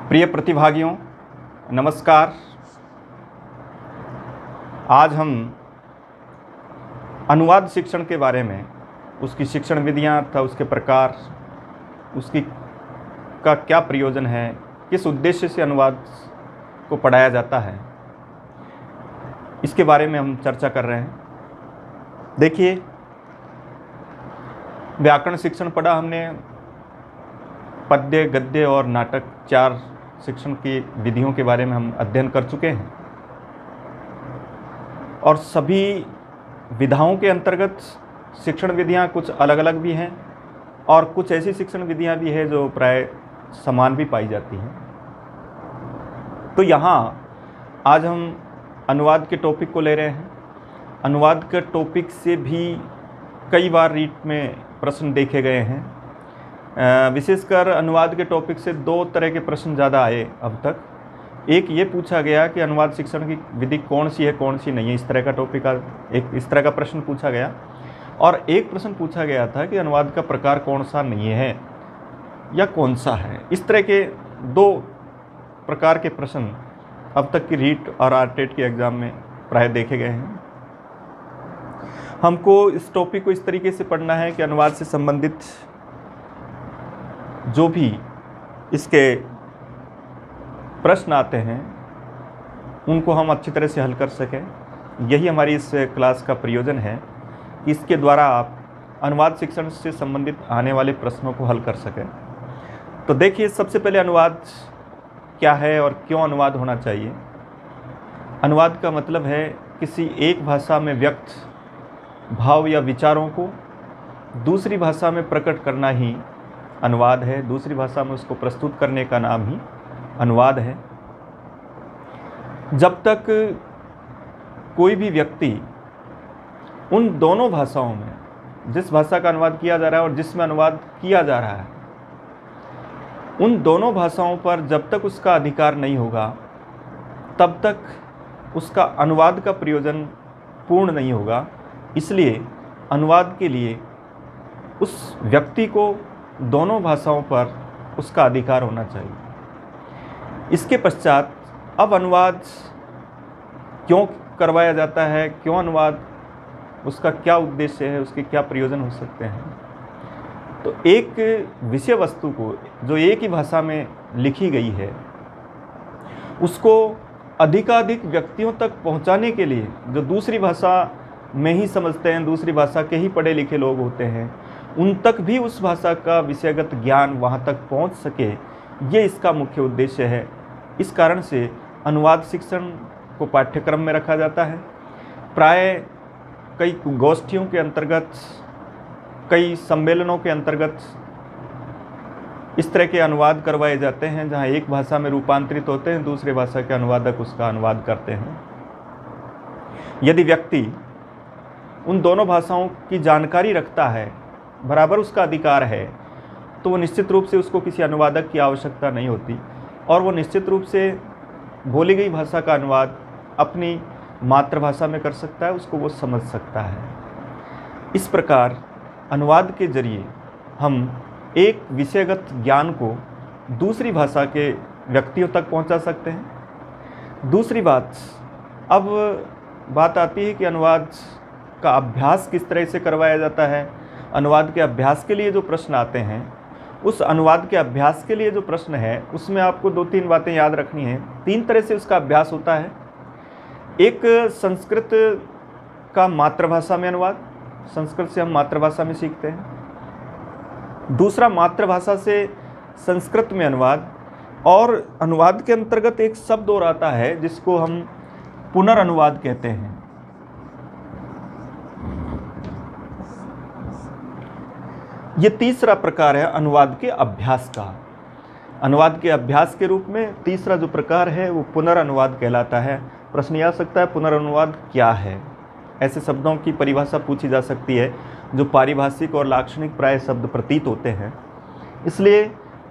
प्रिय प्रतिभागियों, नमस्कार। आज हम अनुवाद शिक्षण के बारे में, उसकी शिक्षण विधियाँ तथा उसके प्रकार, उसकी का क्या प्रयोजन है, किस उद्देश्य से अनुवाद को पढ़ाया जाता है, इसके बारे में हम चर्चा कर रहे हैं। देखिए, व्याकरण शिक्षण पढ़ा हमने, पद्य, गद्य और नाटक 4 शिक्षण की विधियों के बारे में हम अध्ययन कर चुके हैं और सभी विधाओं के अंतर्गत शिक्षण विधियां कुछ अलग अलग भी हैं और कुछ ऐसी शिक्षण विधियां भी हैं जो प्राय समान भी पाई जाती हैं। तो यहाँ आज हम अनुवाद के टॉपिक को ले रहे हैं। अनुवाद के टॉपिक से भी कई बार रीट में प्रश्न देखे गए हैं। विशेषकर अनुवाद के टॉपिक से 2 तरह के प्रश्न ज़्यादा आए अब तक। एक ये पूछा गया कि अनुवाद शिक्षण की विधि कौन सी है, कौन सी नहीं है, इस तरह का टॉपिक एक इस तरह का प्रश्न पूछा गया। और एक प्रश्न पूछा गया था कि अनुवाद का प्रकार कौन सा नहीं है या कौन सा है। इस तरह के 2 प्रकार के प्रश्न अब तक की रीट और आरटेट के एग्ज़ाम में प्राय देखे गए हैं। हमको इस टॉपिक को इस तरीके से पढ़ना है कि अनुवाद से संबंधित जो भी इसके प्रश्न आते हैं उनको हम अच्छी तरह से हल कर सकें। यही हमारी इस क्लास का प्रयोजन है कि इसके द्वारा आप अनुवाद शिक्षण से संबंधित आने वाले प्रश्नों को हल कर सकें। तो देखिए, सबसे पहले अनुवाद क्या है और क्यों अनुवाद होना चाहिए। अनुवाद का मतलब है किसी एक भाषा में व्यक्त भाव या विचारों को दूसरी भाषा में प्रकट करना ही अनुवाद है। दूसरी भाषा में उसको प्रस्तुत करने का नाम ही अनुवाद है। जब तक कोई भी व्यक्ति उन दोनों भाषाओं में, जिस भाषा का अनुवाद किया जा रहा है और जिसमें अनुवाद किया जा रहा है, उन दोनों भाषाओं पर जब तक उसका अधिकार नहीं होगा तब तक उसका अनुवाद का प्रयोजन पूर्ण नहीं होगा। इसलिए अनुवाद के लिए उस व्यक्ति को दोनों भाषाओं पर उसका अधिकार होना चाहिए। इसके पश्चात अब अनुवाद क्यों करवाया जाता है, क्यों अनुवाद, उसका क्या उद्देश्य है, उसके क्या प्रयोजन हो सकते हैं। तो एक विषय वस्तु को जो एक ही भाषा में लिखी गई है उसको अधिकाधिक व्यक्तियों तक पहुंचाने के लिए, जो दूसरी भाषा में ही समझते हैं, दूसरी भाषा के ही पढ़े लिखे लोग होते हैं, उन तक भी उस भाषा का विषयगत ज्ञान वहाँ तक पहुँच सके, ये इसका मुख्य उद्देश्य है। इस कारण से अनुवाद शिक्षण को पाठ्यक्रम में रखा जाता है। प्राय कई गोष्ठियों के अंतर्गत, कई सम्मेलनों के अंतर्गत इस तरह के अनुवाद करवाए जाते हैं जहाँ एक भाषा में रूपांतरित होते हैं, दूसरे भाषा के अनुवादक उसका अनुवाद करते हैं। यदि व्यक्ति उन दोनों भाषाओं की जानकारी रखता है, बराबर उसका अधिकार है, तो वो निश्चित रूप से उसको किसी अनुवादक की आवश्यकता नहीं होती और वो निश्चित रूप से बोली गई भाषा का अनुवाद अपनी मातृभाषा में कर सकता है, उसको वो समझ सकता है। इस प्रकार अनुवाद के जरिए हम एक विषयगत ज्ञान को दूसरी भाषा के व्यक्तियों तक पहुंचा सकते हैं। दूसरी बात, अब बात आती है कि अनुवाद का अभ्यास किस तरह से करवाया जाता है। अनुवाद के अभ्यास के लिए जो प्रश्न आते हैं, उस अनुवाद के अभ्यास के लिए जो प्रश्न है उसमें आपको 2-3 बातें याद रखनी हैं। 3 तरह से उसका अभ्यास होता है। एक, संस्कृत का मातृभाषा में अनुवाद, संस्कृत से हम मातृभाषा में सीखते हैं। दूसरा, मातृभाषा से संस्कृत में अनुवाद। और अनुवाद के अंतर्गत एक शब्द और आता है जिसको हम पुनर्अनुवाद कहते हैं। ये तीसरा प्रकार है अनुवाद के अभ्यास का। अनुवाद के अभ्यास के रूप में तीसरा जो प्रकार है वो पुनर्अनुवाद कहलाता है। प्रश्न ये आ सकता है, पुनर्अनुवाद क्या है। ऐसे शब्दों की परिभाषा पूछी जा सकती है जो पारिभाषिक और लाक्षणिक प्राय शब्द प्रतीत होते हैं। इसलिए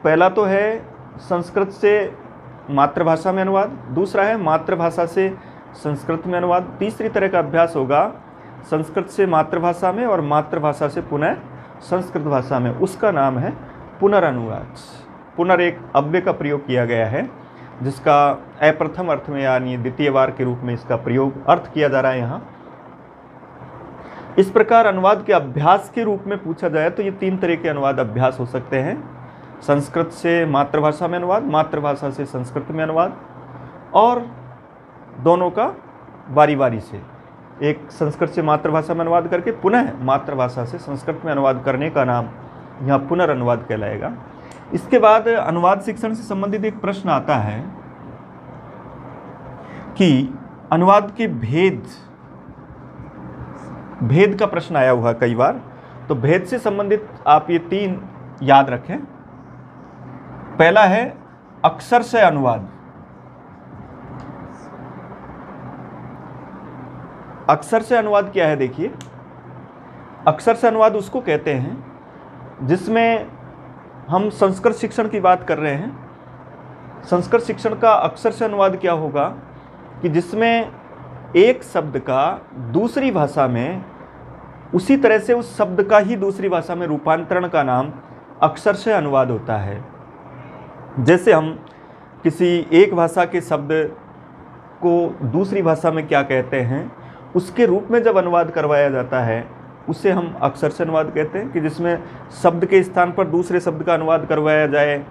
पहला तो है संस्कृत से मातृभाषा में अनुवाद, दूसरा है मातृभाषा से संस्कृत में अनुवाद, तीसरी तरह का अभ्यास होगा संस्कृत से मातृभाषा में और मातृभाषा से पुनः संस्कृत भाषा में। उसका नाम है पुनर्अनुवाद। पुनरेक अव्यय का प्रयोग किया गया है, जिसका अप्रथम अर्थ में यानी द्वितीय बार के रूप में इसका प्रयोग अर्थ किया जा रहा है यहाँ। इस प्रकार अनुवाद के अभ्यास के रूप में पूछा जाए तो ये 3 तरह के अनुवाद अभ्यास हो सकते हैं। संस्कृत से मातृभाषा में अनुवाद, मातृभाषा से संस्कृत में अनुवाद, और दोनों का बारी बारी से, एक संस्कृत से मातृभाषा में अनुवाद करके पुनः मातृभाषा से संस्कृत में अनुवाद करने का नाम यहाँ पुनर्अनुवाद कहलाएगा। इसके बाद अनुवाद शिक्षण से संबंधित एक प्रश्न आता है कि अनुवाद के भेद का प्रश्न आया हुआ कई बार, तो भेद से संबंधित आप ये 3 याद रखें। पहला है अक्षर से अनुवाद। अक्षर से अनुवाद क्या है? देखिए, अक्षर से अनुवाद उसको कहते हैं जिसमें हम संस्कृत शिक्षण की बात कर रहे हैं। संस्कृत शिक्षण का अक्षर से अनुवाद क्या होगा कि जिसमें एक शब्द का दूसरी भाषा में उसी तरह से उस शब्द का ही दूसरी भाषा में रूपांतरण का नाम अक्षर से अनुवाद होता है। जैसे हम किसी एक भाषा के शब्द को दूसरी भाषा में क्या कहते हैं, उसके रूप में जब अनुवाद करवाया जाता है उसे हम अक्षर से अनुवाद कहते हैं। कि जिसमें शब्द के स्थान पर दूसरे शब्द का अनुवाद करवाया जाए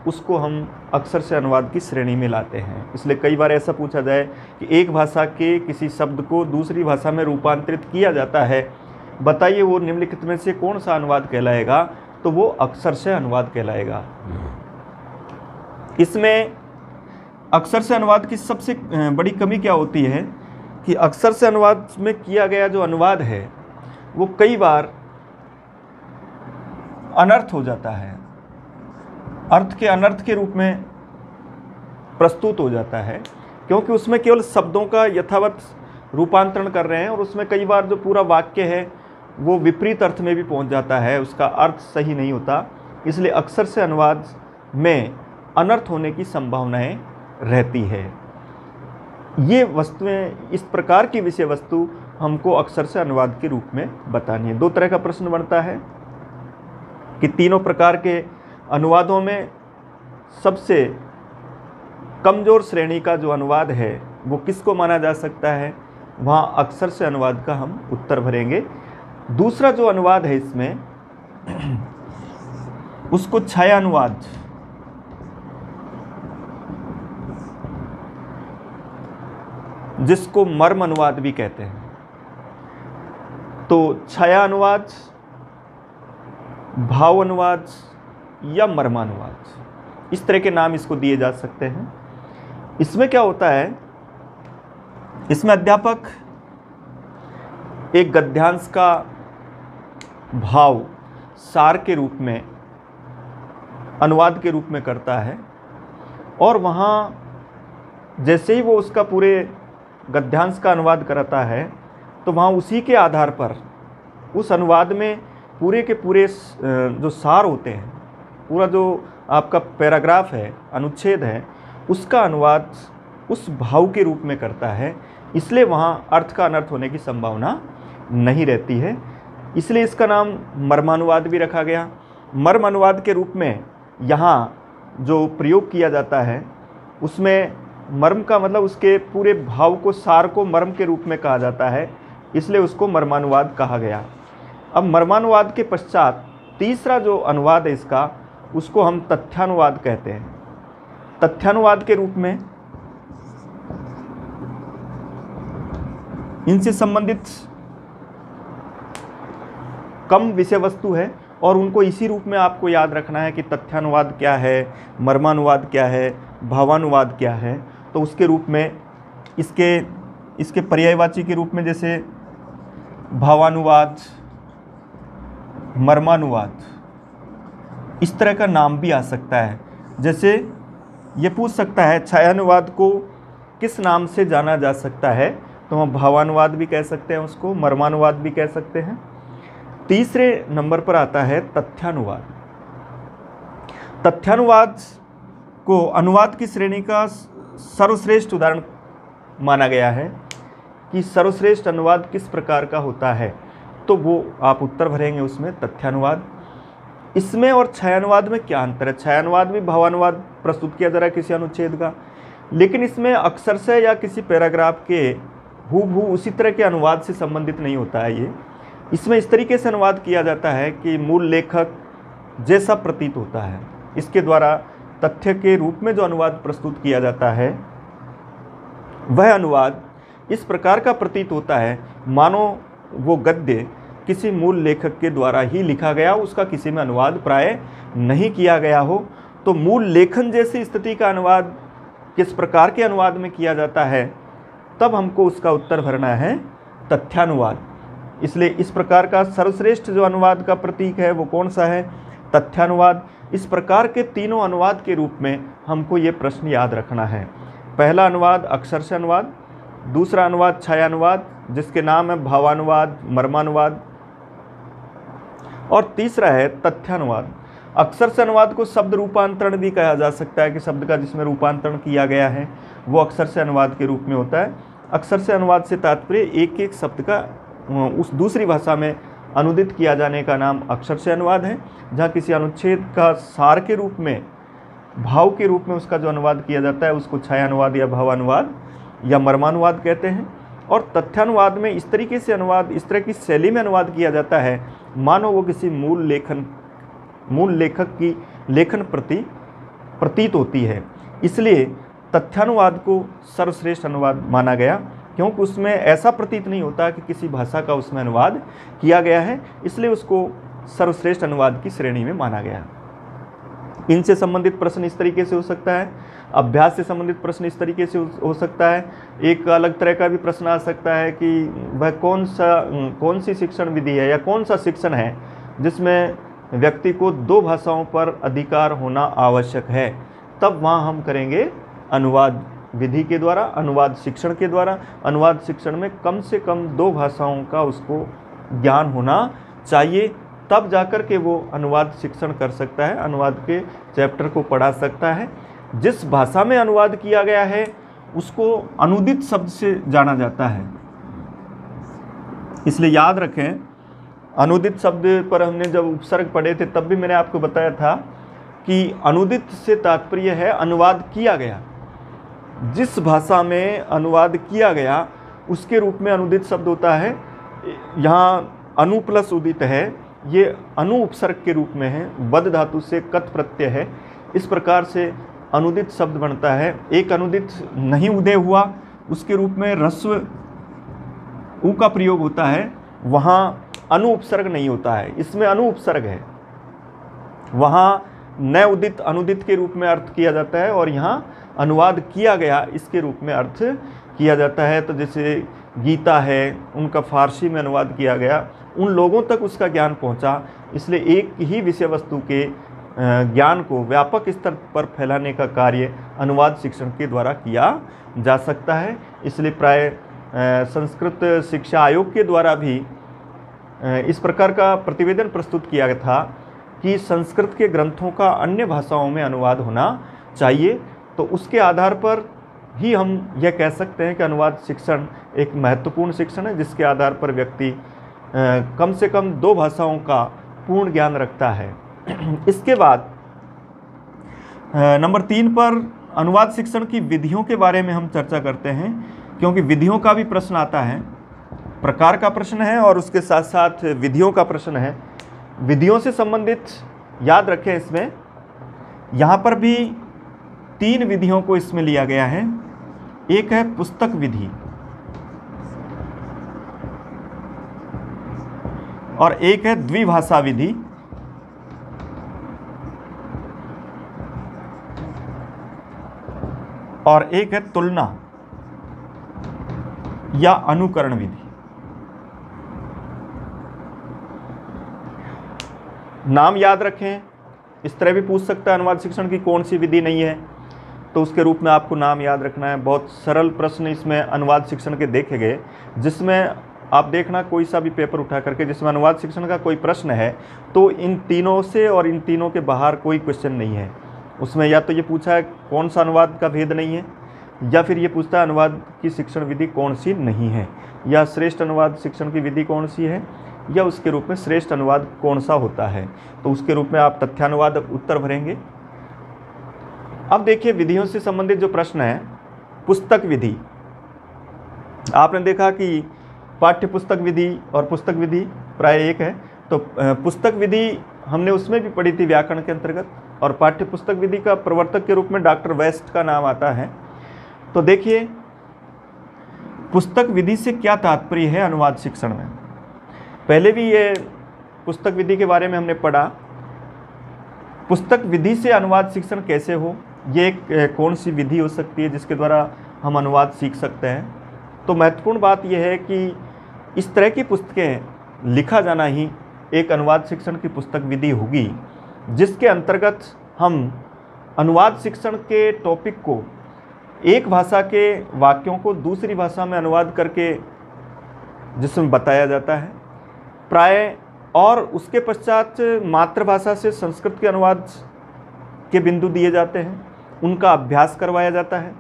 उसको हम अक्षर से अनुवाद की श्रेणी में लाते हैं। इसलिए कई बार ऐसा पूछा जाए कि एक भाषा के किसी शब्द को दूसरी भाषा में रूपांतरित किया जाता है, बताइए वो निम्नलिखित में से कौन सा अनुवाद कहलाएगा? तो वो अक्षर से अनुवाद कहलाएगा। इसमें अक्षर से अनुवाद की सबसे बड़ी कमी क्या होती है कि अक्षर से अनुवाद में किया गया जो अनुवाद है वो कई बार अनर्थ हो जाता है, अर्थ के अनर्थ के रूप में प्रस्तुत हो जाता है, क्योंकि उसमें केवल शब्दों का यथावत रूपांतरण कर रहे हैं और उसमें कई बार जो पूरा वाक्य है वो विपरीत अर्थ में भी पहुंच जाता है, उसका अर्थ सही नहीं होता। इसलिए अक्षर से अनुवाद में अनर्थ होने की संभावनाएं रहती है। ये वस्तुएं, इस प्रकार की विषय वस्तु हमको अक्षर से अनुवाद के रूप में बतानी है। 2 तरह का प्रश्न बनता है कि तीनों प्रकार के अनुवादों में सबसे कमज़ोर श्रेणी का जो अनुवाद है वो किसको माना जा सकता है? वहाँ अक्षर से अनुवाद का हम उत्तर भरेंगे। दूसरा जो अनुवाद है इसमें उसको छाया अनुवाद, जिसको मर्म अनुवाद भी कहते हैं। तो छाया अनुवाद, भाव अनुवाद या मर्मानुवाद, इस तरह के नाम इसको दिए जा सकते हैं। इसमें क्या होता है, इसमें अध्यापक एक गद्यांश का भाव सार के रूप में, अनुवाद के रूप में करता है, और वहाँ जैसे ही वो उसका पूरे गद्यांश का अनुवाद कराता है तो वहाँ उसी के आधार पर उस अनुवाद में पूरे के पूरे जो सार होते हैं, पूरा जो आपका पैराग्राफ है, अनुच्छेद है, उसका अनुवाद उस भाव के रूप में करता है। इसलिए वहाँ अर्थ का अनर्थ होने की संभावना नहीं रहती है। इसलिए इसका नाम मर्मानुवाद भी रखा गया। मर्म अनुवाद के रूप में यहाँ जो प्रयोग किया जाता है उसमें मर्म का मतलब उसके पूरे भाव को, सार को मर्म के रूप में कहा जाता है, इसलिए उसको मर्मानुवाद कहा गया। अब मर्मानुवाद के पश्चात तीसरा जो अनुवाद है इसका, उसको हम तथ्यानुवाद कहते हैं। तथ्यानुवाद के रूप में इनसे संबंधित कम विषय वस्तु है और उनको इसी रूप में आपको याद रखना है कि तथ्यानुवाद क्या है, मर्मानुवाद क्या है, भावानुवाद क्या है। तो उसके रूप में इसके पर्यायवाची के रूप में जैसे भावानुवाद, मर्मानुवाद, इस तरह का नाम भी आ सकता है। जैसे ये पूछ सकता है छायानुवाद को किस नाम से जाना जा सकता है, तो हम भावानुवाद भी कह सकते हैं, उसको मर्मानुवाद भी कह सकते हैं। तीसरे नंबर पर आता है तथ्यानुवाद। तथ्यानुवाद को अनुवाद की श्रेणी का सर्वश्रेष्ठ उदाहरण माना गया है कि सर्वश्रेष्ठ अनुवाद किस प्रकार का होता है, तो वो आप उत्तर भरेंगे उसमें तथ्यानुवाद। इसमें और छायानुवाद में क्या अंतर है? छायानुवाद भी भावानुवाद प्रस्तुत किया जा रहा है किसी अनुच्छेद का, लेकिन इसमें अक्षर से या किसी पैराग्राफ के हूबहू उसी तरह के अनुवाद से संबंधित नहीं होता है। ये इसमें इस तरीके से अनुवाद किया जाता है कि मूल लेखक जैसा प्रतीत होता है। इसके द्वारा तथ्य के रूप में जो अनुवाद प्रस्तुत किया जाता है वह अनुवाद इस प्रकार का प्रतीत होता है मानो वो गद्य किसी मूल लेखक के द्वारा ही लिखा गया, उसका किसी में अनुवाद प्राय नहीं किया गया हो। तो मूल लेखन जैसी स्थिति का अनुवाद किस प्रकार के अनुवाद में किया जाता है, तब हमको उसका उत्तर भरना है तथ्यानुवाद। इसलिए इस प्रकार का सर्वश्रेष्ठ जो अनुवाद का प्रतीक है वो कौन सा है? तथ्यानुवाद। इस प्रकार के तीनों अनुवाद के रूप में हमको ये प्रश्न याद रखना है। पहला अनुवाद अक्षर से अनुवाद, दूसरा अनुवाद छायानुवाद जिसके नाम है भावानुवाद, मर्मानुवाद, और तीसरा है तथ्यानुवाद। अक्षर से अनुवाद को शब्द रूपांतरण भी कहा जा सकता है कि शब्द का जिसमें रूपांतरण किया गया है वो अक्षर से अनुवाद के रूप में होता है। अक्षर से अनुवाद से तात्पर्य एक एक शब्द का उस दूसरी भाषा में अनुदित किया जाने का नाम अक्षर से अनुवाद है। जहाँ किसी अनुच्छेद का सार के रूप में, भाव के रूप में उसका जो अनुवाद किया जाता है उसको छायानुवाद या भावानुवाद या मर्मानुवाद कहते हैं। और तथ्यानुवाद में इस तरीके से अनुवाद, इस तरह की शैली में अनुवाद किया जाता है मानो वो किसी मूल लेखक की लेखन प्रतीत होती है। इसलिए तथ्यानुवाद को सर्वश्रेष्ठ अनुवाद माना गया, क्योंकि उसमें ऐसा प्रतीत नहीं होता कि किसी भाषा का उसमें अनुवाद किया गया है, इसलिए उसको सर्वश्रेष्ठ अनुवाद की श्रेणी में माना गया। इनसे संबंधित प्रश्न इस तरीके से हो सकता है, अभ्यास से संबंधित प्रश्न इस तरीके से हो सकता है। एक अलग तरह का भी प्रश्न आ सकता है कि वह कौन सी शिक्षण विधि है या कौन सा शिक्षण है जिसमें व्यक्ति को 2 भाषाओं पर अधिकार होना आवश्यक है। तब वहाँ हम करेंगे अनुवाद विधि के द्वारा, अनुवाद शिक्षण के द्वारा। अनुवाद शिक्षण में कम से कम 2 भाषाओं का उसको ज्ञान होना चाहिए, तब जाकर के वो अनुवाद शिक्षण कर सकता है, अनुवाद के चैप्टर को पढ़ा सकता है। जिस भाषा में अनुवाद किया गया है उसको अनुदित शब्द से जाना जाता है। इसलिए याद रखें, अनुदित शब्द पर हमने जब उपसर्ग पढ़े थे तब भी मैंने आपको बताया था कि अनुदित से तात्पर्य है अनुवाद किया गया। जिस भाषा में अनुवाद किया गया उसके रूप में अनुदित शब्द होता है। यहाँ अनु प्लस उदित है, ये अनु उपसर्ग के रूप में है, वद धातु से कत प्रत्यय है। इस प्रकार से अनुदित शब्द बनता है। एक अनुदित नहीं उदय हुआ उसके रूप में ह्रस्व उ का प्रयोग होता है, वहाँ अनु उपसर्ग नहीं होता है, इसमें अनु उपसर्ग है। वहाँ न उदित अनुदित के रूप में अर्थ किया जाता है और यहाँ अनुवाद किया गया इसके रूप में अर्थ किया जाता है। तो जैसे गीता है, उनका फारसी में अनुवाद किया गया, उन लोगों तक उसका ज्ञान पहुँचा, इसलिए एक ही विषय वस्तु के ज्ञान को व्यापक स्तर पर फैलाने का कार्य अनुवाद शिक्षण के द्वारा किया जा सकता है। इसलिए प्राय संस्कृत शिक्षा आयोग के द्वारा भी इस प्रकार का प्रतिवेदन प्रस्तुत किया गया था कि संस्कृत के ग्रंथों का अन्य भाषाओं में अनुवाद होना चाहिए। तो उसके आधार पर ही हम यह कह सकते हैं कि अनुवाद शिक्षण एक महत्वपूर्ण शिक्षण है, जिसके आधार पर व्यक्ति कम से कम 2 भाषाओं का पूर्ण ज्ञान रखता है। इसके बाद नंबर 3 पर अनुवाद शिक्षण की विधियों के बारे में हम चर्चा करते हैं, क्योंकि विधियों का भी प्रश्न आता है। प्रकार का प्रश्न है और उसके साथ साथ विधियों का प्रश्न है। विधियों से संबंधित याद रखें, इसमें यहाँ पर भी 3 विधियों को इसमें लिया गया है। एक है पुस्तक विधि और एक है द्विभाषा विधि और एक है तुलना या अनुकरण विधि। नाम याद रखें, इस तरह भी पूछ सकता है अनुवाद शिक्षण की कौन सी विधि नहीं है, तो उसके रूप में आपको नाम याद रखना है। बहुत सरल प्रश्न इसमें अनुवाद शिक्षण के देखे गए, जिसमें आप देखना कोई सा भी पेपर उठा करके जिसमें अनुवाद शिक्षण का कोई प्रश्न है तो इन तीनों से और इन तीनों के बाहर कोई क्वेश्चन नहीं है। उसमें या तो ये पूछा है कौन सा अनुवाद का भेद नहीं है, या फिर ये पूछता है अनुवाद की शिक्षण विधि कौन सी नहीं है, या श्रेष्ठ अनुवाद शिक्षण की विधि कौन सी है, या उसके रूप में श्रेष्ठ अनुवाद कौन सा होता है। तो उसके रूप में आप तथ्यानुवाद उत्तर भरेंगे। अब देखिए विधियों से संबंधित जो प्रश्न है, पुस्तक विधि। आपने देखा कि पाठ्य पुस्तक विधि और पुस्तक विधि प्राय एक है। तो पुस्तक विधि हमने उसमें भी पढ़ी थी व्याकरण के अंतर्गत, और पाठ्य पुस्तक विधि का प्रवर्तक के रूप में डॉक्टर वेस्ट का नाम आता है। तो देखिए पुस्तक विधि से क्या तात्पर्य है अनुवाद शिक्षण में। पहले भी ये पुस्तक विधि के बारे में हमने पढ़ा। पुस्तक विधि से अनुवाद शिक्षण कैसे हो, ये एक कौन सी विधि हो सकती है जिसके द्वारा हम अनुवाद सीख सकते हैं। तो महत्वपूर्ण बात यह है कि इस तरह की पुस्तकें लिखा जाना ही एक अनुवाद शिक्षण की पुस्तक विधि होगी, जिसके अंतर्गत हम अनुवाद शिक्षण के टॉपिक को, एक भाषा के वाक्यों को दूसरी भाषा में अनुवाद करके जिसमें बताया जाता है प्राय, और उसके पश्चात मातृभाषा से संस्कृत के अनुवाद के बिंदु दिए जाते हैं, उनका अभ्यास करवाया जाता है।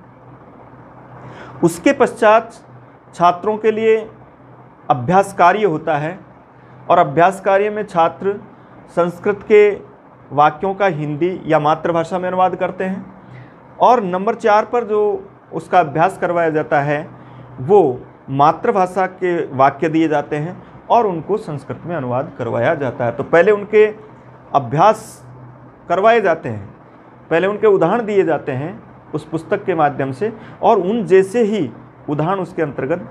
उसके पश्चात छात्रों के लिए अभ्यास कार्य होता है, और अभ्यास कार्य में छात्र संस्कृत के वाक्यों का हिंदी या मातृभाषा में अनुवाद करते हैं, और नंबर 4 पर जो उसका अभ्यास करवाया जाता है वो मातृभाषा के वाक्य दिए जाते हैं और उनको संस्कृत में अनुवाद करवाया जाता है। तो पहले उनके अभ्यास करवाए जाते हैं, पहले उनके उदाहरण दिए जाते हैं उस पुस्तक के माध्यम से, और उन जैसे ही उदाहरण उसके अंतर्गत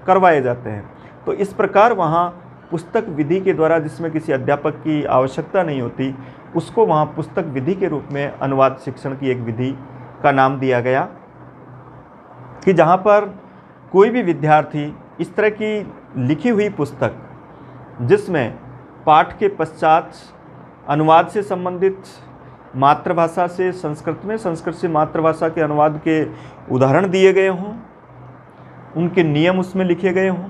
करवाए जाते हैं। तो इस प्रकार वहाँ पुस्तक विधि के द्वारा, जिसमें किसी अध्यापक की आवश्यकता नहीं होती, उसको वहाँ पुस्तक विधि के रूप में अनुवाद शिक्षण की एक विधि का नाम दिया गया, कि जहाँ पर कोई भी विद्यार्थी इस तरह की लिखी हुई पुस्तक जिसमें पाठ के पश्चात अनुवाद से संबंधित मातृभाषा से संस्कृत में, संस्कृत से मातृभाषा के अनुवाद के उदाहरण दिए गए हों, उनके नियम उसमें लिखे गए हों,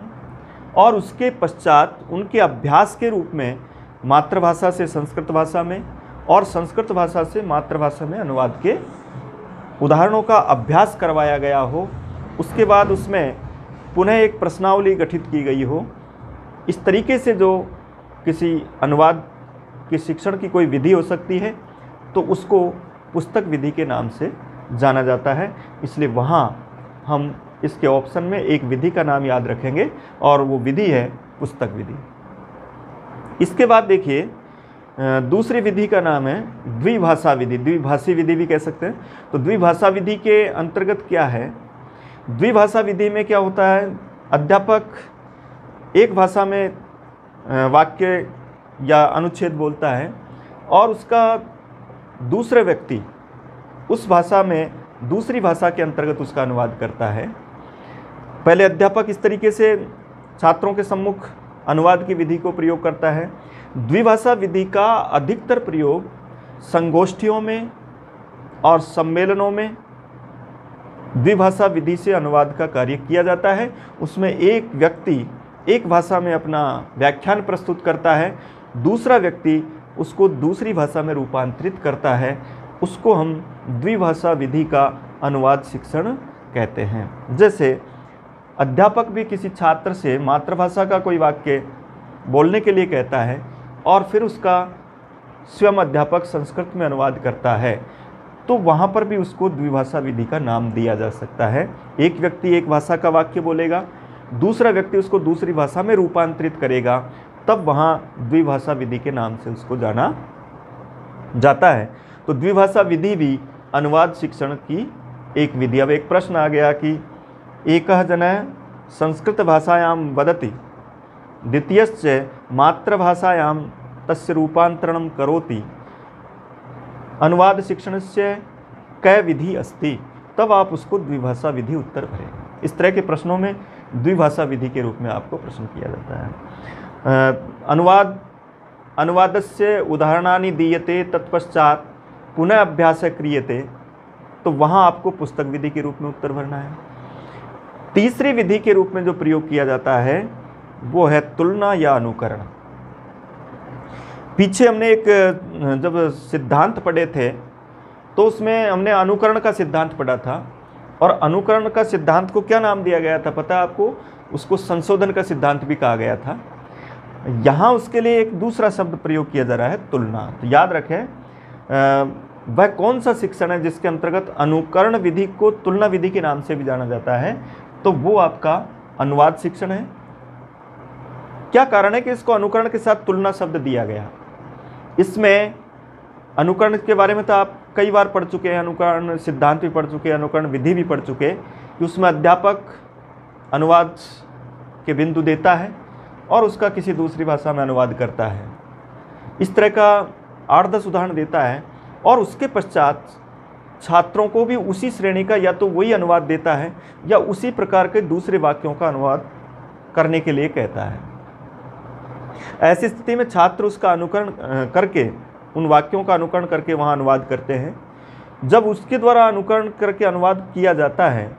और उसके पश्चात उनके अभ्यास के रूप में मातृभाषा से संस्कृत भाषा में और संस्कृत भाषा से मातृभाषा में अनुवाद के उदाहरणों का अभ्यास करवाया गया हो। उसके बाद उसमें पुनः एक प्रश्नावली गठित की गई हो। इस तरीके से जो किसी अनुवाद के शिक्षण की कोई विधि हो सकती है, तो उसको पुस्तक विधि के नाम से जाना जाता है। इसलिए वहाँ हम इसके ऑप्शन में एक विधि का नाम याद रखेंगे, और वो विधि है पुस्तक विधि। इसके बाद देखिए दूसरी विधि का नाम है द्विभाषा विधि, द्विभाषी विधि भी कह सकते हैं। तो द्विभाषा विधि के अंतर्गत क्या है, द्विभाषा विधि में क्या होता है, अध्यापक एक भाषा में वाक्य या अनुच्छेद बोलता है, और उसका दूसरे व्यक्ति उस भाषा में दूसरी भाषा के अंतर्गत उसका अनुवाद करता है। पहले अध्यापक इस तरीके से छात्रों के सम्मुख अनुवाद की विधि को प्रयोग करता है। द्विभाषा विधि का अधिकतर प्रयोग संगोष्ठियों में और सम्मेलनों में द्विभाषा विधि से अनुवाद का कार्य किया जाता है। उसमें एक व्यक्ति एक भाषा में अपना व्याख्यान प्रस्तुत करता है, दूसरा व्यक्ति उसको दूसरी भाषा में रूपांतरित करता है, उसको हम द्विभाषा विधि का अनुवाद शिक्षण कहते हैं। जैसे अध्यापक भी किसी छात्र से मातृभाषा का कोई वाक्य बोलने के लिए कहता है, और फिर उसका स्वयं अध्यापक संस्कृत में अनुवाद करता है, तो वहाँ पर भी उसको द्विभाषा विधि का नाम दिया जा सकता है। एक व्यक्ति एक भाषा का वाक्य बोलेगा, दूसरा व्यक्ति उसको दूसरी भाषा में रूपांतरित करेगा, तब वहाँ द्विभाषा विधि के नाम से उसको जाना जाता है। तो द्विभाषा विधि भी अनुवाद शिक्षण की एक विधि। अब एक प्रश्न आ गया कि एकः जनः संस्कृत भाषायां वदति, द्वितीयश्च मातृभाषायां तस्य रूपांतरणं करोति, अनुवाद शिक्षणस्य कै विधि अस्ति, तब आप उसको द्विभाषा विधि उत्तर भरें। इस तरह के प्रश्नों में द्विभाषा विधि के रूप में आपको प्रश्न किया जाता है। अनुवादस्य उदाहरणानि दीयते तत्पश्चात पुनः अभ्यास क्रियते, तो वहाँ आपको पुस्तक विधि के रूप में उत्तर भरना है। तीसरी विधि के रूप में जो प्रयोग किया जाता है वो है तुलना या अनुकरण। पीछे हमने एक जब सिद्धांत पढ़े थे तो उसमें हमने अनुकरण का सिद्धांत पढ़ा था, और अनुकरण का सिद्धांत को क्या नाम दिया गया था पता है आपको? उसको संशोधन का सिद्धांत भी कहा गया था। यहाँ उसके लिए एक दूसरा शब्द प्रयोग किया जा रहा है, तुलना। तो याद रखें वह कौन सा शिक्षण है जिसके अंतर्गत अनुकरण विधि को तुलना विधि के नाम से भी जाना जाता है, तो वो आपका अनुवाद शिक्षण है। क्या कारण है कि इसको अनुकरण के साथ तुलना शब्द दिया गया? इसमें अनुकरण के बारे में तो आप कई बार पढ़ चुके हैं, अनुकरण सिद्धांत भी पढ़ चुके हैं, अनुकरण विधि भी पढ़ चुके हैं कि उसमें अध्यापक अनुवाद के बिंदु देता है और उसका किसी दूसरी भाषा में अनुवाद करता है। इस तरह का 8-10 उदाहरण देता है और उसके पश्चात छात्रों को भी उसी श्रेणी का या तो वही अनुवाद देता है या उसी प्रकार के दूसरे वाक्यों का अनुवाद करने के लिए कहता है। ऐसी स्थिति में छात्र उसका अनुकरण करके, उन वाक्यों का अनुकरण करके वहाँ अनुवाद करते हैं। जब उसके द्वारा अनुकरण करके अनुवाद किया जाता है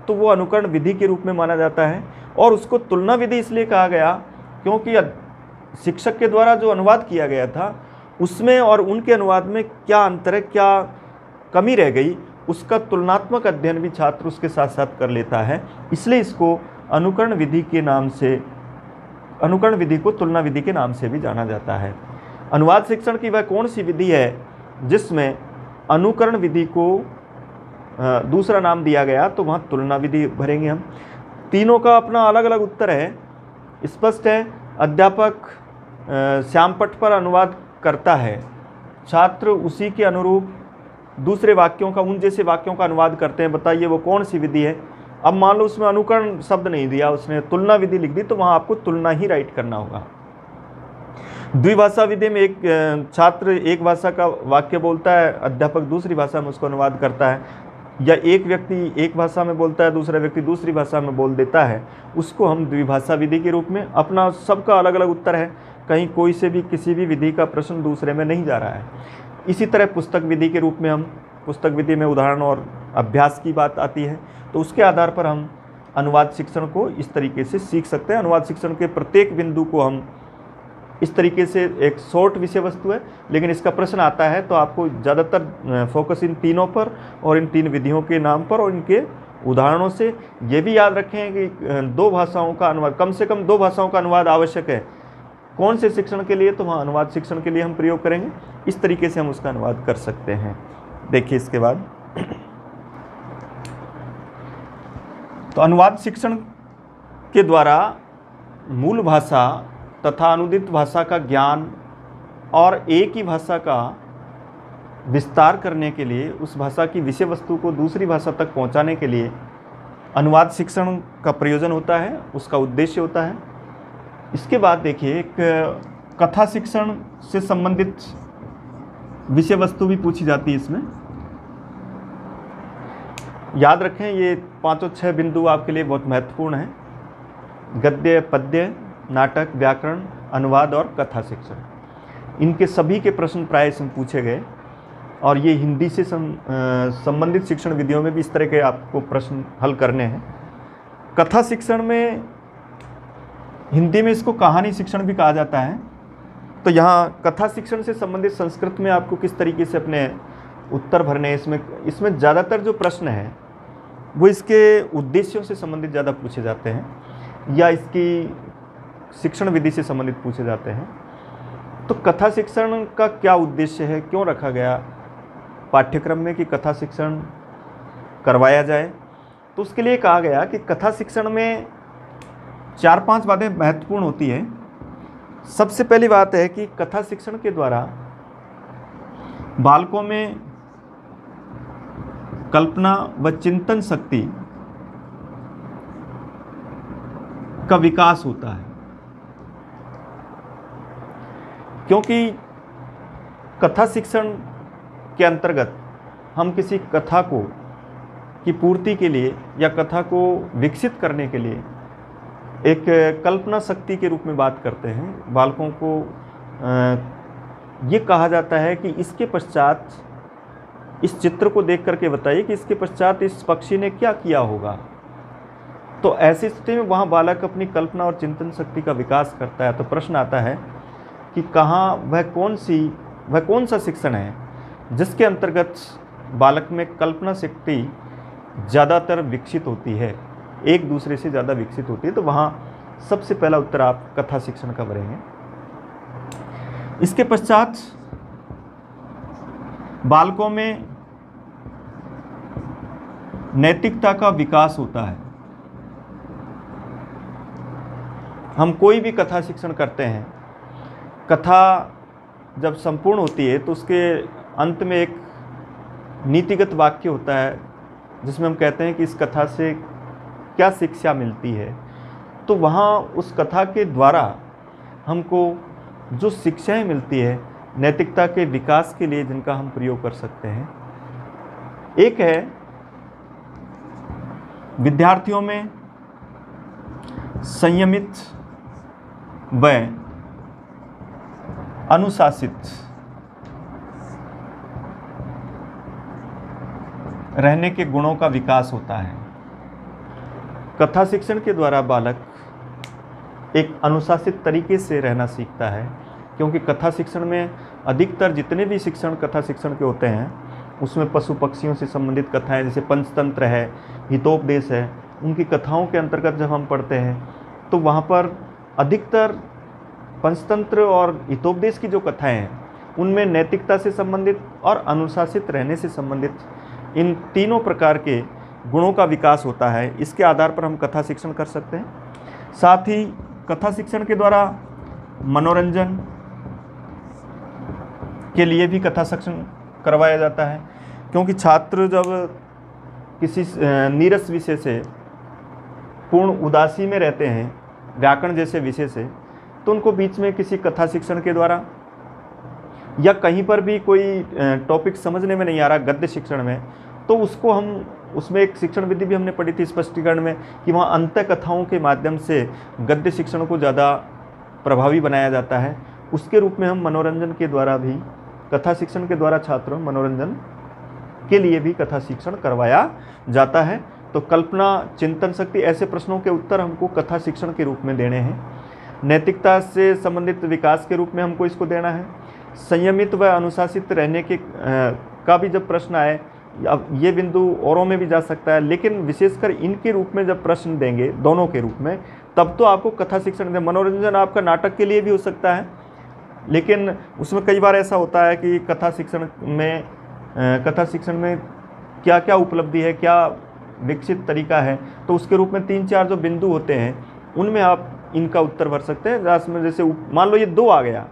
तो वो अनुकरण विधि के रूप में माना जाता है। और उसको तुलना विधि इसलिए कहा गया क्योंकि शिक्षक के द्वारा जो अनुवाद किया गया था उसमें और उनके अनुवाद में क्या अंतर है, क्या कमी रह गई, उसका तुलनात्मक अध्ययन भी छात्र उसके साथ साथ कर लेता है। इसलिए इसको अनुकरण विधि के नाम से, अनुकरण विधि को तुलना विधि के नाम से भी जाना जाता है। अनुवाद शिक्षण की वह कौन सी विधि है जिसमें अनुकरण विधि को दूसरा नाम दिया गया, तो वहाँ तुलना विधि भरेंगे हम। तीनों का अपना अलग अलग उत्तर है, स्पष्ट है। अध्यापक श्यामपट्ट पर अनुवाद करता है, छात्र उसी के अनुरूप दूसरे वाक्यों का, उन जैसे वाक्यों का अनुवाद करते हैं। बताइए वो कौन सी विधि है? अब मान लो उसमें अनुकरण शब्द नहीं दिया, उसने तुलना विधि लिख दी, तो वहाँ आपको तुलना ही राइट करना होगा। द्विभाषा विधि में एक छात्र एक भाषा का वाक्य बोलता है, अध्यापक दूसरी भाषा में उसको अनुवाद करता है, या एक व्यक्ति एक भाषा में बोलता है, दूसरा व्यक्ति दूसरी भाषा में बोल देता है, उसको हम द्विभाषा विधि के रूप में। अपना सबका अलग अलग उत्तर है, कहीं कोई से भी किसी भी विधि का प्रश्न दूसरे में नहीं जा रहा है। इसी तरह पुस्तक विधि के रूप में हम, पुस्तक विधि में उदाहरण और अभ्यास की बात आती है, तो उसके आधार पर हम अनुवाद शिक्षण को इस तरीके से सीख सकते हैं। अनुवाद शिक्षण के प्रत्येक बिंदु को हम इस तरीके से, एक शॉर्ट विषय वस्तु है लेकिन इसका प्रश्न आता है तो आपको ज़्यादातर फोकस इन तीनों पर और इन तीन विधियों के नाम पर और इनके उदाहरणों से। ये भी याद रखें कि 2 भाषाओं का अनुवाद, कम से कम 2 भाषाओं का अनुवाद आवश्यक है। कौन से शिक्षण के लिए? तो वहाँ अनुवाद शिक्षण के लिए हम प्रयोग करेंगे। इस तरीके से हम उसका अनुवाद कर सकते हैं। देखिए इसके बाद तो अनुवाद शिक्षण के द्वारा मूल भाषा तथा अनुदित भाषा का ज्ञान और एक ही भाषा का विस्तार करने के लिए, उस भाषा की विषय वस्तु को दूसरी भाषा तक पहुंचाने के लिए अनुवाद शिक्षण का प्रयोजन होता है, उसका उद्देश्य होता है। इसके बाद देखिए एक कथा शिक्षण से संबंधित विषय वस्तु भी पूछी जाती है इसमें। याद रखें ये 5-6 बिंदु आपके लिए बहुत महत्वपूर्ण हैं। गद्य, पद्य, नाटक, व्याकरण, अनुवाद और कथा शिक्षण, इनके सभी के प्रश्न प्राय इसमें पूछे गए और ये हिंदी से संबंधित शिक्षण विधियों में भी इस तरह के आपको प्रश्न हल करने हैं। कथा शिक्षण में, हिंदी में इसको कहानी शिक्षण भी कहा जाता है। तो यहाँ कथा शिक्षण से संबंधित संस्कृत में आपको किस तरीके से अपने उत्तर भरने हैं, इसमें ज़्यादातर जो प्रश्न हैं वो इसके उद्देश्यों से संबंधित ज़्यादा पूछे जाते हैं या इसकी शिक्षण विधि से संबंधित पूछे जाते हैं। तो कथा शिक्षण का क्या उद्देश्य है, क्यों रखा गया पाठ्यक्रम में कि कथा शिक्षण करवाया जाए? तो उसके लिए कहा गया कि कथा शिक्षण में 4-5 बातें महत्वपूर्ण होती हैं। सबसे पहली बात है कि कथा शिक्षण के द्वारा बालकों में कल्पना व चिंतन शक्ति का विकास होता है, क्योंकि कथा शिक्षण के अंतर्गत हम किसी कथा को की पूर्ति के लिए या कथा को विकसित करने के लिए एक कल्पना शक्ति के रूप में बात करते हैं। बालकों को ये कहा जाता है कि इसके पश्चात, इस चित्र को देख करके बताइए कि इसके पश्चात इस पक्षी ने क्या किया होगा। तो ऐसी स्थिति में वहाँ बालक अपनी कल्पना और चिंतन शक्ति का विकास करता है। तो प्रश्न आता है कि कहाँ वह कौन सा शिक्षण है जिसके अंतर्गत बालक में कल्पना शक्ति ज़्यादातर विकसित होती है, एक दूसरे से ज़्यादा विकसित होती है। तो वहाँ सबसे पहला उत्तर आप कथा शिक्षण का भरेंगे। इसके पश्चात बालकों में नैतिकता का विकास होता है। हम कोई भी कथा शिक्षण करते हैं, कथा जब संपूर्ण होती है तो उसके अंत में एक नीतिगत वाक्य होता है जिसमें हम कहते हैं कि इस कथा से क्या शिक्षा मिलती है। तो वहाँ उस कथा के द्वारा हमको जो शिक्षाएं मिलती है नैतिकता के विकास के लिए, जिनका हम प्रयोग कर सकते हैं, एक है विद्यार्थियों में संयमित व अनुशासित रहने के गुणों का विकास होता है। कथा शिक्षण के द्वारा बालक एक अनुशासित तरीके से रहना सीखता है, क्योंकि कथा शिक्षण में अधिकतर जितने भी शिक्षण कथा शिक्षण के होते हैं उसमें पशु पक्षियों से संबंधित कथाएं, जैसे पंचतंत्र है, हितोपदेश है, उनकी कथाओं के अंतर्गत जब हम पढ़ते हैं तो वहाँ पर अधिकतर पंचतंत्र और हितोपदेश की जो कथाएं हैं उनमें नैतिकता से संबंधित और अनुशासित रहने से संबंधित इन तीनों प्रकार के गुणों का विकास होता है। इसके आधार पर हम कथा शिक्षण कर सकते हैं। साथ ही कथा शिक्षण के द्वारा मनोरंजन के लिए भी कथा शिक्षण करवाया जाता है, क्योंकि छात्र जब किसी नीरस विषय से पूर्ण उदासी में रहते हैं, व्याकरण जैसे विषय से, तो उनको बीच में किसी कथा शिक्षण के द्वारा या कहीं पर भी कोई टॉपिक समझने में नहीं आ रहा गद्य शिक्षण में, तो उसको हम उसमें एक शिक्षण विधि भी हमने पढ़ी थी स्पष्टीकरण में कि वहाँ अंत कथाओं के माध्यम से गद्य शिक्षण को ज़्यादा प्रभावी बनाया जाता है। उसके रूप में हम मनोरंजन के द्वारा भी, कथा शिक्षण के द्वारा छात्रों मनोरंजन के लिए भी कथा शिक्षण करवाया जाता है। तो कल्पना, चिंतन शक्ति, ऐसे प्रश्नों के उत्तर हमको कथा शिक्षण के रूप में देने हैं। नैतिकता से संबंधित विकास के रूप में हमको इसको देना है। संयमित व अनुशासित रहने के का भी जब प्रश्न आए, अब ये बिंदु औरों में भी जा सकता है, लेकिन विशेषकर इनके रूप में जब प्रश्न देंगे, दोनों के रूप में, तब तो आपको कथा शिक्षण दें। मनोरंजन आपका नाटक के लिए भी हो सकता है, लेकिन उसमें कई बार ऐसा होता है कि कथा शिक्षण में क्या क्या उपलब्धि है, क्या विकसित तरीका है, तो उसके रूप में 3-4 जो बिंदु होते हैं उनमें आप इनका उत्तर भर सकते हैं। जैसे मान लो ये 2 आ गया,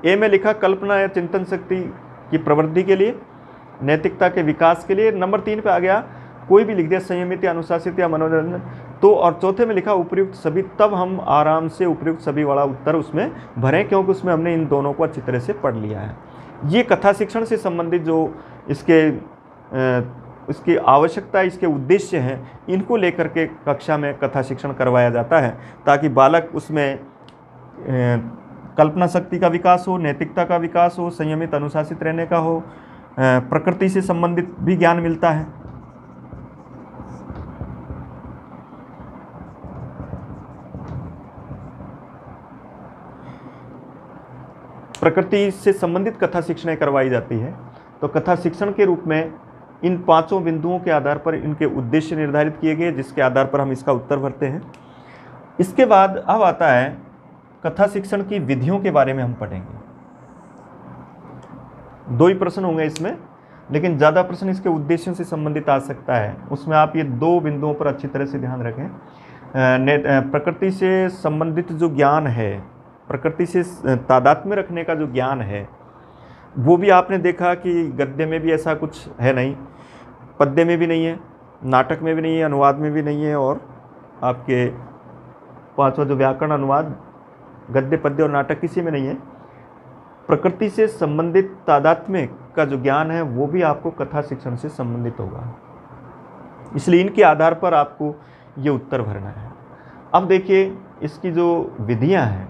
ए में लिखा कल्पना या चिंतन शक्ति की प्रवृत्ति के लिए, नैतिकता के विकास के लिए। नंबर 3 पे आ गया कोई भी लिख दिया, संयमित या अनुशासित या मनोरंजन, तो और चौथे में लिखा उपयुक्त सभी, तब हम आराम से उपयुक्त सभी वाला उत्तर उसमें भरें, क्योंकि उसमें हमने इन दोनों को अच्छी तरह से पढ़ लिया है। ये कथा शिक्षण से संबंधित जो इसकी आवश्यकता, इसके उद्देश्य हैं, इनको लेकर के कक्षा में कथा शिक्षण करवाया जाता है, ताकि बालक उसमें कल्पना शक्ति का विकास हो, नैतिकता का विकास हो, संयमित अनुशासित रहने का हो, प्रकृति से संबंधित भी ज्ञान मिलता है। प्रकृति से संबंधित कथा शिक्षण करवाई जाती है। तो कथा शिक्षण के रूप में इन 5 बिंदुओं के आधार पर इनके उद्देश्य निर्धारित किए गए, जिसके आधार पर हम इसका उत्तर भरते हैं। इसके बाद अब आता है कथा शिक्षण की विधियों के बारे में हम पढ़ेंगे। 2 ही प्रश्न होंगे इसमें, लेकिन ज़्यादा प्रश्न इसके उद्देश्यों से संबंधित आ सकता है। उसमें आप ये 2 बिंदुओं पर अच्छी तरह से ध्यान रखें। प्रकृति से संबंधित जो ज्ञान है, प्रकृति से तादात्म्य रखने का जो ज्ञान है, वो भी आपने देखा कि गद्य में भी ऐसा कुछ है नहीं, पद्य में भी नहीं है, नाटक में भी नहीं है, अनुवाद में भी नहीं है, और आपके 5वां जो व्याकरण अनुवाद, गद्य, पद्य और नाटक, किसी में नहीं है। प्रकृति से संबंधित तादात्म्य का जो ज्ञान है वो भी आपको कथा शिक्षण से संबंधित होगा, इसलिए इनके आधार पर आपको ये उत्तर भरना है। अब देखिए इसकी जो विधियां हैं,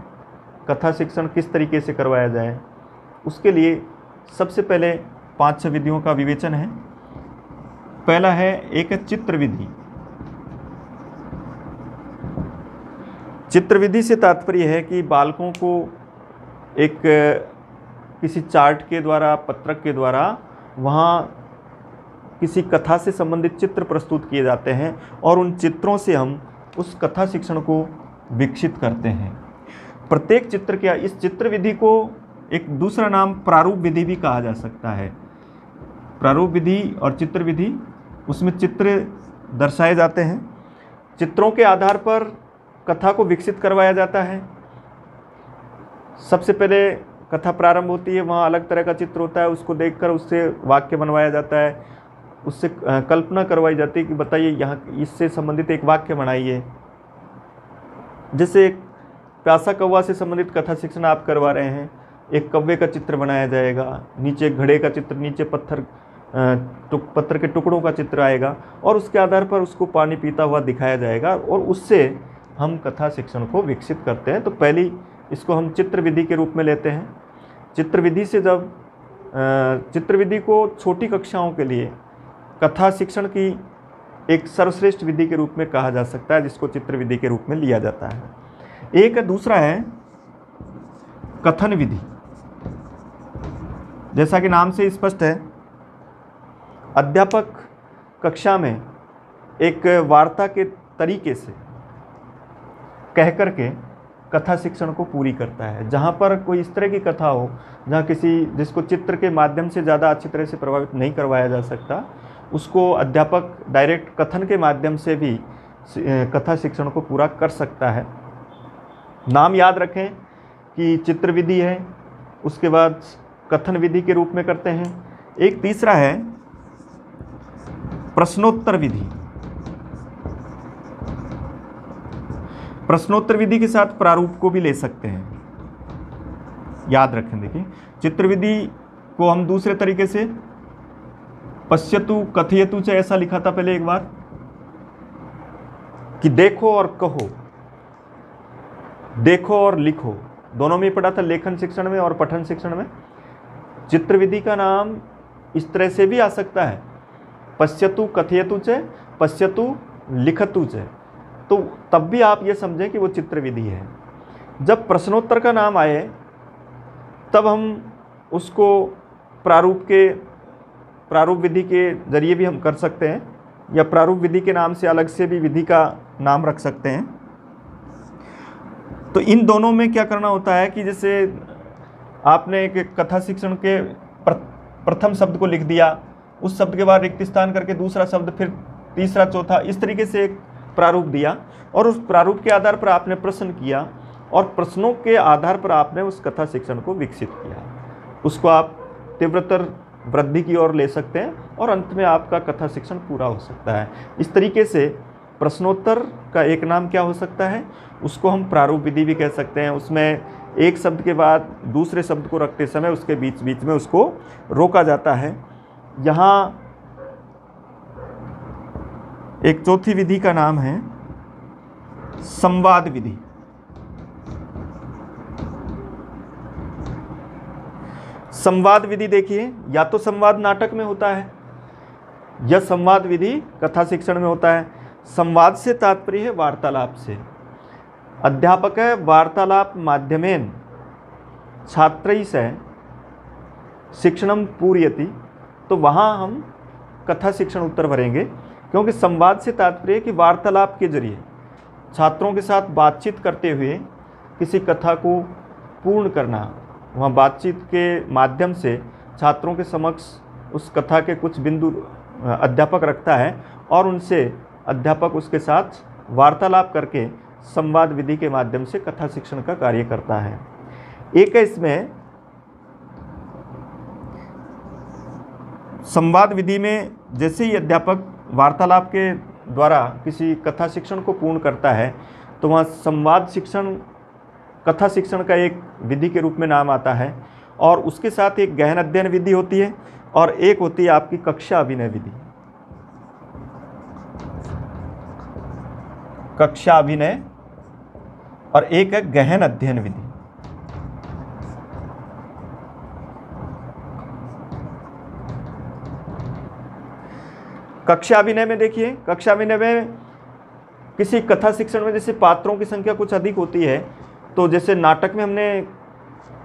कथा शिक्षण किस तरीके से करवाया जाए, उसके लिए सबसे पहले 5-6 विधियों का विवेचन है। पहला है एक चित्र विधि। चित्र विधि से तात्पर्य है कि बालकों को एक किसी चार्ट के द्वारा, पत्रक के द्वारा वहाँ किसी कथा से संबंधित चित्र प्रस्तुत किए जाते हैं, और उन चित्रों से हम उस कथा शिक्षण को विकसित करते हैं। प्रत्येक चित्र क्या, इस चित्र विधि को एक दूसरा नाम प्रारूप विधि भी कहा जा सकता है। प्रारूप विधि और चित्र विधि, उसमें चित्र दर्शाए जाते हैं, चित्रों के आधार पर कथा को विकसित करवाया जाता है। सबसे पहले कथा प्रारंभ होती है, वहाँ अलग तरह का चित्र होता है, उसको देखकर उससे वाक्य बनवाया जाता है, उससे कल्पना करवाई जाती है कि बताइए यहाँ इससे संबंधित एक वाक्य बनाइए। जैसे एक प्यासा कौवा से संबंधित कथा शिक्षण आप करवा रहे हैं, एक कौवे का चित्र बनाया जाएगा, नीचे घड़े का चित्र, नीचे पत्थर के टुकड़ों का चित्र आएगा और उसके आधार पर उसको पानी पीता हुआ दिखाया जाएगा और उससे हम कथा शिक्षण को विकसित करते हैं। तो पहली इसको हम चित्र विधि के रूप में लेते हैं। चित्र विधि से जब चित्र विधि को छोटी कक्षाओं के लिए कथा शिक्षण की एक सर्वश्रेष्ठ विधि के रूप में कहा जा सकता है, जिसको चित्र विधि के रूप में लिया जाता है। एक दूसरा है कथन विधि। जैसा कि नाम से स्पष्ट है, अध्यापक कक्षा में एक वार्ता के तरीके से कह करके कथा शिक्षण को पूरी करता है। जहाँ पर कोई इस तरह की कथा हो जहाँ जिसको चित्र के माध्यम से ज़्यादा अच्छी तरह से प्रभावित नहीं करवाया जा सकता, उसको अध्यापक डायरेक्ट कथन के माध्यम से भी कथा शिक्षण को पूरा कर सकता है। नाम याद रखें कि चित्र विधि है, उसके बाद कथन विधि के रूप में करते हैं। एक तीसरा है प्रश्नोत्तर विधि। प्रश्नोत्तर विधि के साथ प्रारूप को भी ले सकते हैं, याद रखें। देखिए, चित्र विधि को हम दूसरे तरीके से पश्यतु कथयतु च ऐसा लिखा था पहले एक बार कि देखो और कहो, देखो और लिखो, दोनों में पढ़ा था, लेखन शिक्षण में और पठन शिक्षण में। चित्र विधि का नाम इस तरह से भी आ सकता है, पश्यतु कथयतु च, पश्यतु लिखतु च। तो तब भी आप ये समझें कि वो चित्र विधि है। जब प्रश्नोत्तर का नाम आए तब हम उसको प्रारूप विधि के जरिए भी हम कर सकते हैं, या प्रारूप विधि के नाम से अलग से भी विधि का नाम रख सकते हैं। तो इन दोनों में क्या करना होता है कि जैसे आपने एक कथा शिक्षण के प्रथम शब्द को लिख दिया, उस शब्द के बाद रिक्त स्थान करके दूसरा शब्द, फिर तीसरा, चौथा, इस तरीके से एक प्रारूप दिया और उस प्रारूप के आधार पर आपने प्रश्न किया और प्रश्नों के आधार पर आपने उस कथा शिक्षण को विकसित किया। उसको आप तीव्रतर वृद्धि की ओर ले सकते हैं और अंत में आपका कथा शिक्षण पूरा हो सकता है। इस तरीके से प्रश्नोत्तर का एक नाम क्या हो सकता है, उसको हम प्रारूप विधि भी कह सकते हैं। उसमें एक शब्द के बाद दूसरे शब्द को रखते समय उसके बीच बीच में उसको रोका जाता है। यहाँ एक चौथी विधि का नाम है संवाद विधि। संवाद विधि देखिए, या तो संवाद नाटक में होता है या संवाद विधि कथा शिक्षण में होता है। संवाद से तात्पर्य है वार्तालाप से। अध्यापक वार्तालाप माध्यमेन छात्रैः सह शिक्षणम पूरयति। तो वहाँ हम कथा शिक्षण उत्तर भरेंगे, क्योंकि संवाद से तात्पर्य कि वार्तालाप के जरिए छात्रों के साथ बातचीत करते हुए किसी कथा को पूर्ण करना। वहाँ बातचीत के माध्यम से छात्रों के समक्ष उस कथा के कुछ बिंदु अध्यापक रखता है और उनसे अध्यापक उसके साथ वार्तालाप करके संवाद विधि के माध्यम से कथा शिक्षण का कार्य करता है। एक है इसमें संवाद विधि में, जैसे ही अध्यापक वार्तालाप के द्वारा किसी कथा शिक्षण को पूर्ण करता है तो वहाँ संवाद शिक्षण कथा शिक्षण का एक विधि के रूप में नाम आता है। और उसके साथ एक गहन अध्ययन विधि होती है और एक होती है आपकी कक्षा अभिनय विधि। कक्षा अभिनय और एक है गहन अध्ययन विधि। कक्षा अभिनय में देखिए, कक्षा अभिनय में किसी कथा शिक्षण में जैसे पात्रों की संख्या कुछ अधिक होती है, तो जैसे नाटक में हमने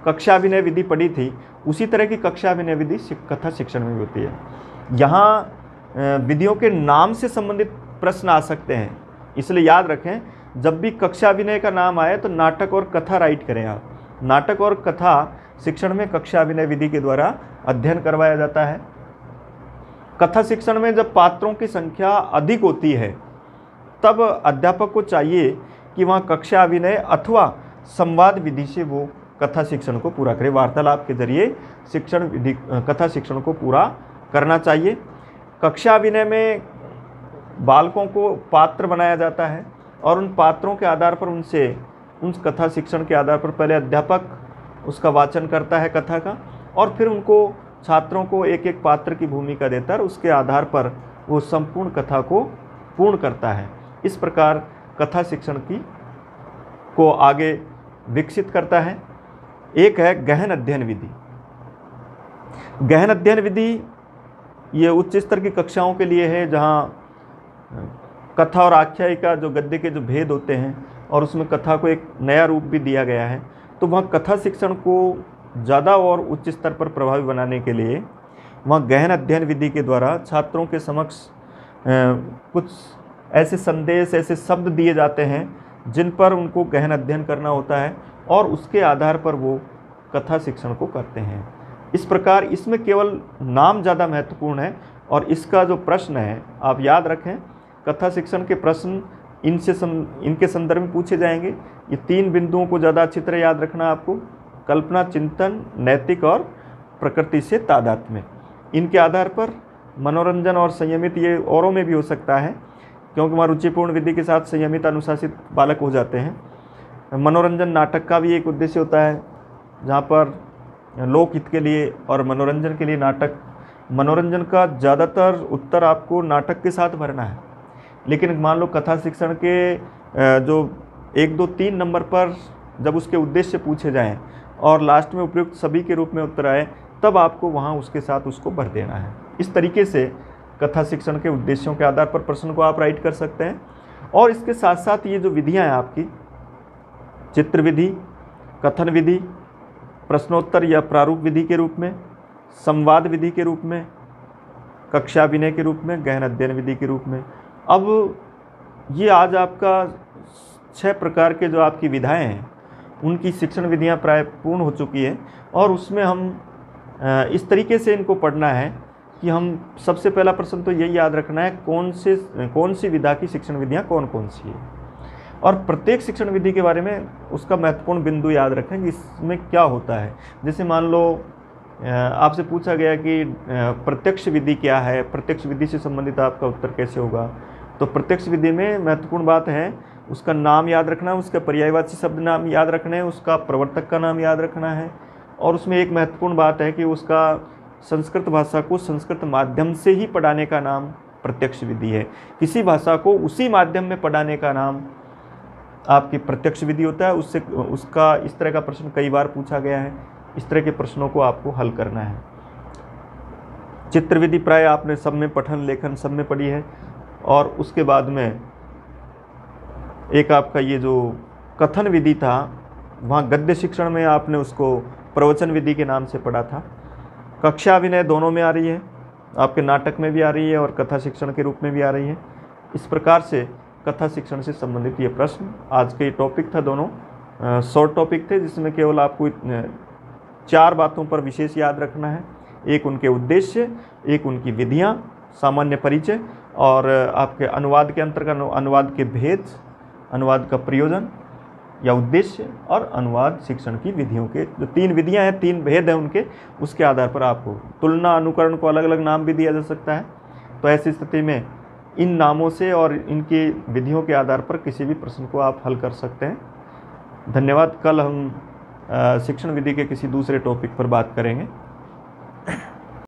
कक्षा अभिनय विधि पढ़ी थी, उसी तरह की कक्षा अभिनय विधि कथा शिक्षण में भी होती है। यहाँ विधियों के नाम से संबंधित प्रश्न आ सकते हैं, इसलिए याद रखें जब भी कक्षा अभिनय का नाम आए तो नाटक और कथा राइट करें आप। नाटक और कथा शिक्षण में कक्षा अभिनय विधि के द्वारा अध्ययन करवाया जाता है। कथा शिक्षण में जब पात्रों की संख्या अधिक होती है तब अध्यापक को चाहिए कि वहाँ कक्षा अभिनय अथवा संवाद विधि से वो कथा शिक्षण को पूरा करे। वार्तालाप के जरिए शिक्षण विधि कथा शिक्षण को पूरा करना चाहिए। कक्षा अभिनय में बालकों को पात्र बनाया जाता है और उन पात्रों के आधार पर उनसे उन कथा शिक्षण के आधार पर पहले अध्यापक उसका वाचन करता है कथा का, और फिर उनको छात्रों को एक एक पात्र की भूमिका देता है, उसके आधार पर वो संपूर्ण कथा को पूर्ण करता है। इस प्रकार कथा शिक्षण को आगे विकसित करता है। एक है गहन अध्ययन विधि। गहन अध्ययन विधि ये उच्च स्तर की कक्षाओं के लिए है, जहाँ कथा और आख्यायिका जो गद्य के जो भेद होते हैं और उसमें कथा को एक नया रूप भी दिया गया है, तो वहाँ कथा शिक्षण को ज़्यादा और उच्च स्तर पर प्रभावी बनाने के लिए वहाँ गहन अध्ययन विधि के द्वारा छात्रों के समक्ष कुछ ऐसे संदेश, ऐसे शब्द दिए जाते हैं जिन पर उनको गहन अध्ययन करना होता है और उसके आधार पर वो कथा शिक्षण को करते हैं। इस प्रकार इसमें केवल नाम ज़्यादा महत्वपूर्ण है और इसका जो प्रश्न है आप याद रखें, कथा शिक्षण के प्रश्न इनके संदर्भ में पूछे जाएंगे। ये 3 बिंदुओं को ज़्यादा अच्छी तरह याद रखना आपको, कल्पना, चिंतन, नैतिक और प्रकृति से तादात्म्य। इनके आधार पर मनोरंजन और संयमित, ये औरों में भी हो सकता है क्योंकि वहाँ रुचिपूर्ण विधि के साथ संयमित अनुशासित बालक हो जाते हैं। मनोरंजन नाटक का भी एक उद्देश्य होता है, जहाँ पर लोकहित के लिए और मनोरंजन के लिए नाटक, मनोरंजन का ज़्यादातर उत्तर आपको नाटक के साथ भरना है। लेकिन मान लो कथा शिक्षण के जो 1, 2, 3 नंबर पर जब उसके उद्देश्य पूछे जाएं और लास्ट में उपयुक्त सभी के रूप में उत्तर आए, तब आपको वहाँ उसके साथ उसको भर देना है। इस तरीके से कथा शिक्षण के उद्देश्यों के आधार पर प्रश्न को आप राइट कर सकते हैं। और इसके साथ साथ ये जो विधियाँ हैं आपकी, चित्र विधि, कथन विधि, प्रश्नोत्तर या प्रारूप विधि के रूप में, संवाद विधि के रूप में, कक्षा अभिनय के रूप में, गहन अध्ययन विधि के रूप में, अब ये आज आपका 6 प्रकार के जो आपकी विधाएं हैं उनकी शिक्षण विधियां प्राय पूर्ण हो चुकी है। और उसमें हम इस तरीके से इनको पढ़ना है कि हम सबसे पहला प्रश्न तो यही याद रखना है, कौन सी विधा की शिक्षण विधियां कौन कौन सी है, और प्रत्येक शिक्षण विधि के बारे में उसका महत्वपूर्ण बिंदु याद रखें कि इसमें क्या होता है। जैसे मान लो आपसे पूछा गया कि प्रत्यक्ष विधि क्या है, प्रत्यक्ष विधि से संबंधित आपका उत्तर कैसे होगा। तो प्रत्यक्ष विधि में महत्वपूर्ण बात है उसका नाम याद रखना है, उसका पर्यायवाची शब्द नाम याद रखना है, उसका प्रवर्तक का नाम याद रखना है, और उसमें एक महत्वपूर्ण बात है कि उसका संस्कृत भाषा को संस्कृत माध्यम से ही पढ़ाने का नाम प्रत्यक्ष विधि है। किसी भाषा को उसी माध्यम में पढ़ाने का नाम आपकी प्रत्यक्ष विधि होता है। उसका इस तरह का प्रश्न कई बार पूछा गया है। इस तरह के प्रश्नों को आपको हल करना है। चित्र विधि प्राय आपने सब में, पठन लेखन सब में पढ़ी है। और उसके बाद में एक आपका ये जो कथन विधि था, वहाँ गद्य शिक्षण में आपने उसको प्रवचन विधि के नाम से पढ़ा था। कक्षा अभिनय दोनों में आ रही है, आपके नाटक में भी आ रही है और कथा शिक्षण के रूप में भी आ रही है। इस प्रकार से कथा शिक्षण से संबंधित ये प्रश्न आज के टॉपिक था। दोनों शॉर्ट टॉपिक थे जिसमें केवल आपको 4 बातों पर विशेष याद रखना है। एक उनके उद्देश्य, एक उनकी विधियाँ, सामान्य परिचय, और आपके अनुवाद के अंतर्गत अनुवाद के भेद, अनुवाद का प्रयोजन या उद्देश्य, और अनुवाद शिक्षण की विधियों के जो 3 विधियां हैं, 3 भेद हैं उनके, उसके आधार पर आपको तुलना, अनुकरण को अलग अलग नाम भी दिया जा सकता है। तो ऐसी स्थिति में इन नामों से और इनकी विधियों के आधार पर किसी भी प्रश्न को आप हल कर सकते हैं। धन्यवाद। कल हम शिक्षण विधि के किसी दूसरे टॉपिक पर बात करेंगे।